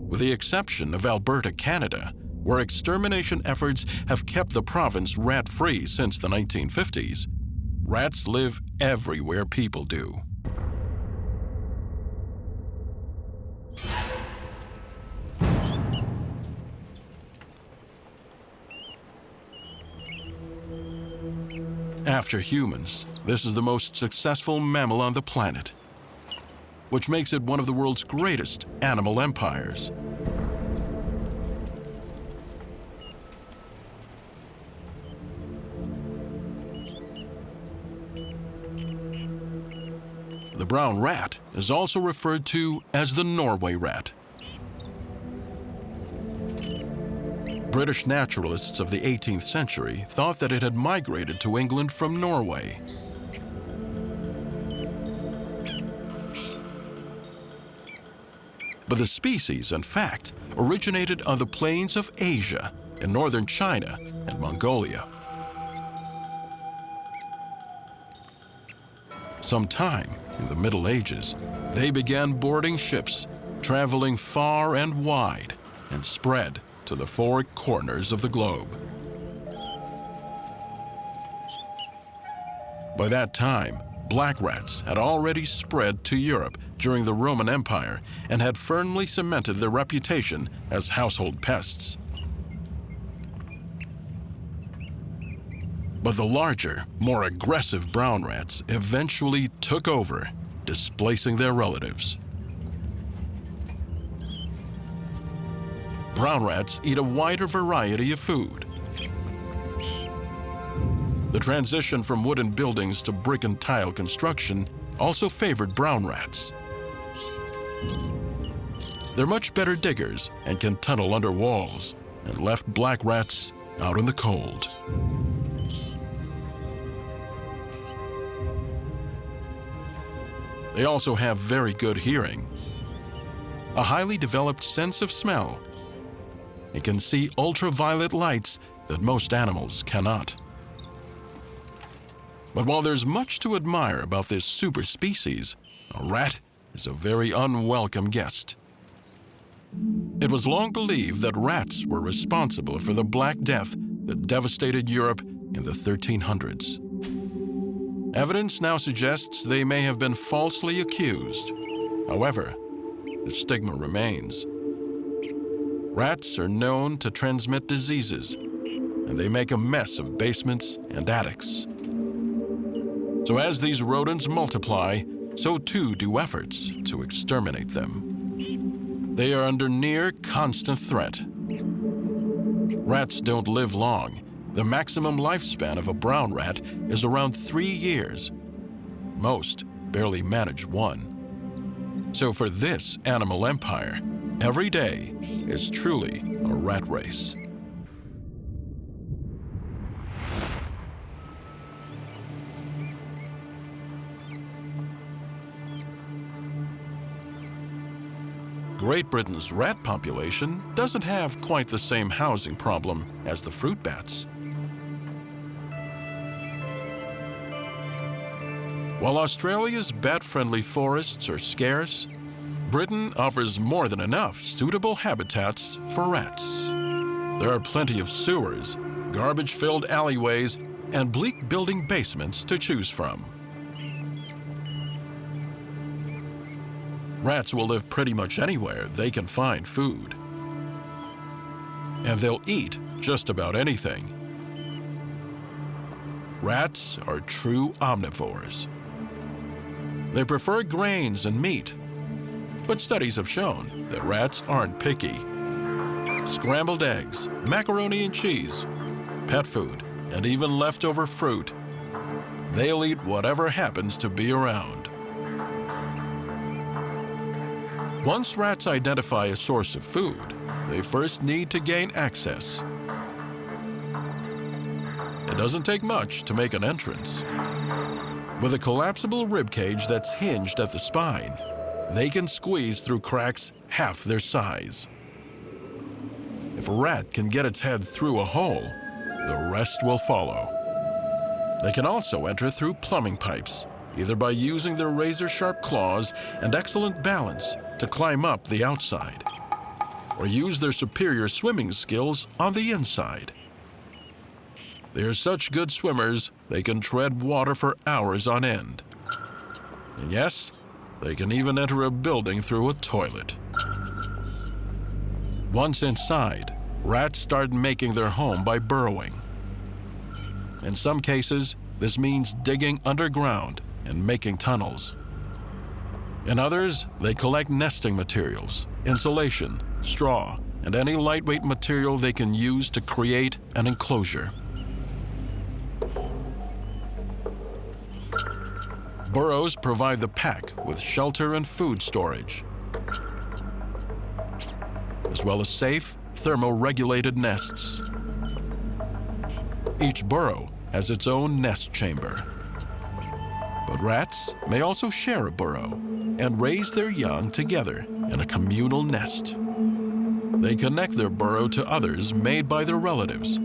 with the exception of Alberta, Canada, where extermination efforts have kept the province rat-free since the 1950s. Rats live everywhere people do. After humans, this is the most successful mammal on the planet, which makes it one of the world's greatest animal empires. The brown rat is also referred to as the Norway rat. British naturalists of the 18th century thought that it had migrated to England from Norway. But the species, in fact, originated on the plains of Asia, in northern China and Mongolia. Sometime in the Middle Ages, they began boarding ships, traveling far and wide, and spread to the four corners of the globe. By that time, black rats had already spread to Europe during the Roman Empire and had firmly cemented their reputation as household pests. But the larger, more aggressive brown rats eventually took over, displacing their relatives. Brown rats eat a wider variety of food. The transition from wooden buildings to brick and tile construction also favored brown rats. They're much better diggers and can tunnel under walls, and left black rats out in the cold. They also have very good hearing, a highly developed sense of smell, and can see ultraviolet lights that most animals cannot. But while there's much to admire about this super species, a rat is a very unwelcome guest. It was long believed that rats were responsible for the Black Death that devastated Europe in the 1300s. Evidence now suggests they may have been falsely accused. However, the stigma remains. Rats are known to transmit diseases, and they make a mess of basements and attics. So as these rodents multiply, so too do efforts to exterminate them. They are under near constant threat. Rats don't live long. The maximum lifespan of a brown rat is around 3 years. Most barely manage 1. So for this animal empire, every day is truly a rat race. Great Britain's rat population doesn't have quite the same housing problem as the fruit bats. While Australia's bat-friendly forests are scarce, Britain offers more than enough suitable habitats for rats. There are plenty of sewers, garbage-filled alleyways, and bleak building basements to choose from. Rats will live pretty much anywhere they can find food. And they'll eat just about anything. Rats are true omnivores. They prefer grains and meat, but studies have shown that rats aren't picky. Scrambled eggs, macaroni and cheese, pet food, and even leftover fruit. They'll eat whatever happens to be around. Once rats identify a source of food, they first need to gain access. It doesn't take much to make an entrance. With a collapsible ribcage that's hinged at the spine, they can squeeze through cracks half their size. If a rat can get its head through a hole, the rest will follow. They can also enter through plumbing pipes, either by using their razor-sharp claws and excellent balance to climb up the outside. or use their superior swimming skills on the inside. They're such good swimmers, they can tread water for hours on end. And yes, they can even enter a building through a toilet. Once inside, rats start making their home by burrowing. In some cases, this means digging underground and making tunnels. In others, they collect nesting materials, insulation, straw, and any lightweight material they can use to create an enclosure. Burrows provide the pack with shelter and food storage, as well as safe, thermoregulated nests. Each burrow has its own nest chamber. But rats may also share a burrow and raise their young together in a communal nest. They connect their burrow to others made by their relatives.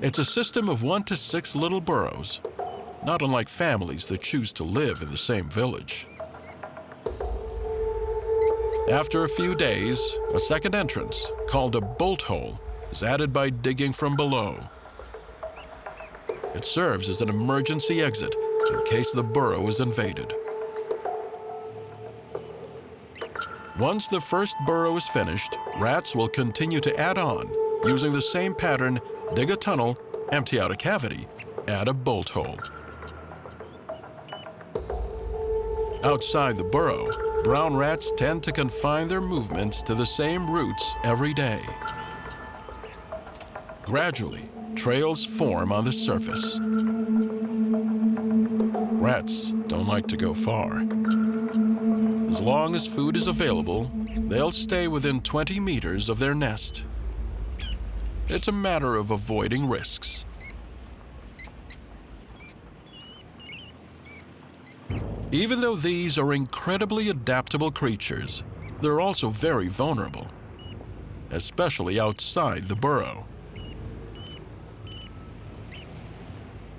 It's a system of 1 to 6 little burrows, not unlike families that choose to live in the same village. After a few days, a second entrance, called a bolt hole, is added by digging from below. It serves as an emergency exit in case the burrow is invaded. Once the first burrow is finished, rats will continue to add on, using the same pattern: dig a tunnel, empty out a cavity, add a bolt hole. Outside the burrow, brown rats tend to confine their movements to the same routes every day. Gradually, trails form on the surface. Rats don't like to go far. As long as food is available, they'll stay within 20 meters of their nest. It's a matter of avoiding risks. Even though these are incredibly adaptable creatures, they're also very vulnerable, especially outside the burrow.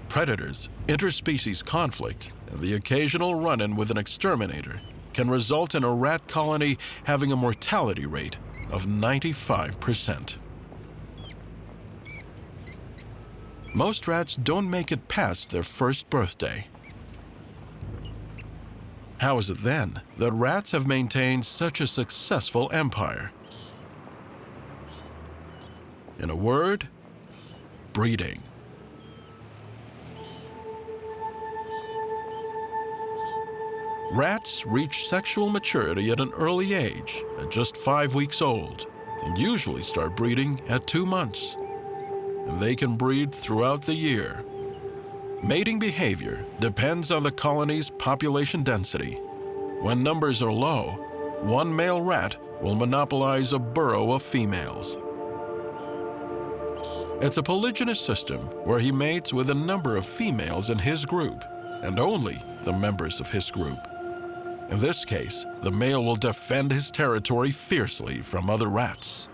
Predators, interspecies conflict, and the occasional run-in with an exterminator can result in a rat colony having a mortality rate of 95%. Most rats don't make it past their first birthday. How is it then that rats have maintained such a successful empire? In a word, breeding. Rats reach sexual maturity at an early age, at just 5 weeks old, and usually start breeding at 2 months. And they can breed throughout the year. Mating behavior depends on the colony's population density. When numbers are low, one male rat will monopolize a burrow of females. It's a polygynous system where he mates with a number of females in his group, and only the members of his group. In this case, the male will defend his territory fiercely from other rats.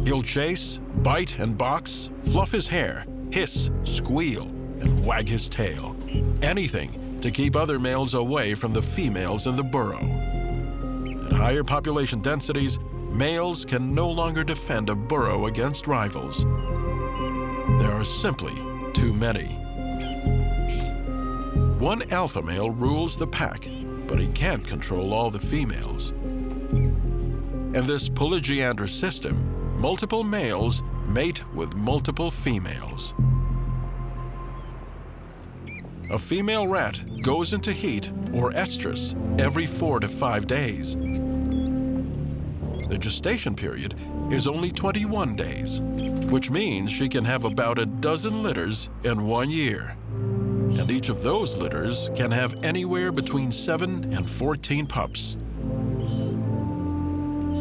He'll chase, bite and box, fluff his hair, hiss, squeal, and wag his tail. Anything to keep other males away from the females in the burrow. At higher population densities, males can no longer defend a burrow against rivals. There are simply too many. One alpha male rules the pack, but he can't control all the females. In this polygyander system, multiple males mate with multiple females. A female rat goes into heat or estrus every 4 to 5 days. The gestation period is only 21 days, which means she can have about a dozen litters in 1 year. And each of those litters can have anywhere between 7 and 14 pups.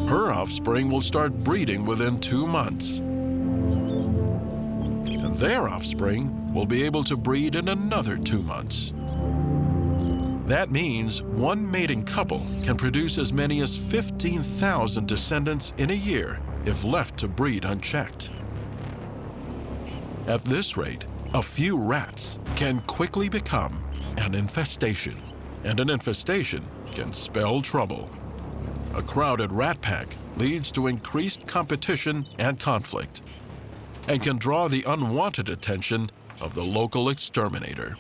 Her offspring will start breeding within 2 months. And their offspring will be able to breed in another 2 months. That means one mating couple can produce as many as 15,000 descendants in a year if left to breed unchecked. At this rate, a few rats can quickly become an infestation, and an infestation can spell trouble. A crowded rat pack leads to increased competition and conflict, and can draw the unwanted attention of the local exterminator.